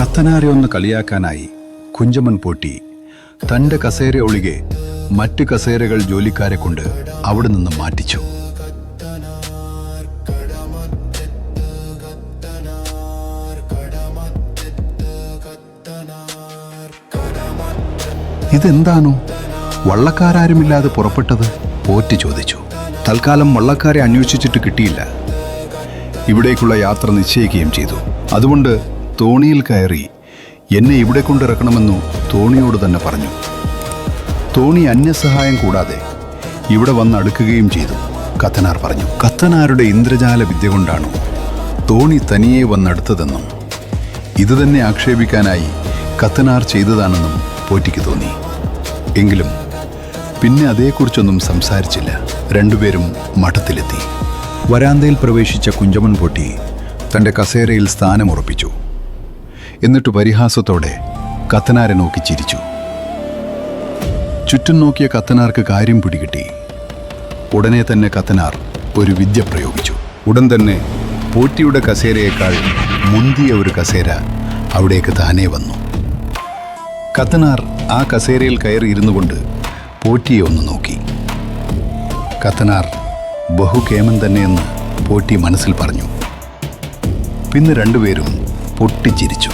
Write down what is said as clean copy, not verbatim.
കത്തനാരെ ഒന്ന് കളിയാക്കാനായി കുഞ്ചമൻ പോറ്റി തൻ്റെ കസേര ഒഴികെ മറ്റ് കസേരകൾ ജോലിക്കാരെ കൊണ്ട് അവിടെ നിന്ന് മാറ്റിച്ചു. ഇതെന്താണോ വള്ളക്കാരുമില്ലാതെ പുറപ്പെട്ടത്? പോറ്റി ചോദിച്ചു. തൽക്കാലം വള്ളക്കാരെ അന്വേഷിച്ചിട്ട് കിട്ടിയില്ല. ഇവിടേക്കുള്ള യാത്ര നിശ്ചയിക്കുകയും ചെയ്തു. അതുകൊണ്ട് തോണിയിൽ കയറി എന്നെ ഇവിടെ കൊണ്ടിറക്കണമെന്നു തോണിയോട് തന്നെ പറഞ്ഞു. തോണി അന്യസഹായം കൂടാതെ ഇവിടെ വന്ന് അടുക്കുകയും ചെയ്തു. കത്തനാർ പറഞ്ഞു. കത്തനാരുടെ ഇന്ദ്രജാല വിദ്യ കൊണ്ടാണോ തോണി തനിയെ വന്നടുത്തതെന്നും ഇതുതന്നെ ആക്ഷേപിക്കാനായി കത്തനാർ ചെയ്തതാണെന്നും പോറ്റിക്ക് തോന്നി. എങ്കിലും പിന്നെ അതേക്കുറിച്ചൊന്നും സംസാരിച്ചില്ല. രണ്ടുപേരും മഠത്തിലെത്തി. വരാന്തയിൽ പ്രവേശിച്ച കുഞ്ചമൻ പോറ്റി തൻ്റെ കസേരയിൽ സ്ഥാനമുറപ്പിച്ചു. എന്നിട്ട് പരിഹാസത്തോടെ കത്തനാരെ നോക്കി ചിരിച്ചു. ചുറ്റും നോക്കിയ കത്തനാർക്ക് കാര്യം പിടികിട്ടി. ഉടനെ തന്നെ കത്തനാർ ഒരു വിദ്യ പ്രയോഗിച്ചു. ഉടൻ തന്നെ പോറ്റിയുടെ കസേരയേക്കാൾ മുന്തിയ ഒരു കസേര അവിടേക്ക് താനേ വന്നു. കത്തനാർ ആ കസേരയിൽ കയറി ഇരുന്നു കൊണ്ട് പോറ്റിയെ ഒന്ന് നോക്കി. കത്തനാർ ബഹുകേമൻ തന്നെയെന്ന് പോറ്റി മനസ്സിൽ പറഞ്ഞു. പിന്നെ രണ്ടുപേരും പൊട്ടിച്ചിരിച്ചു.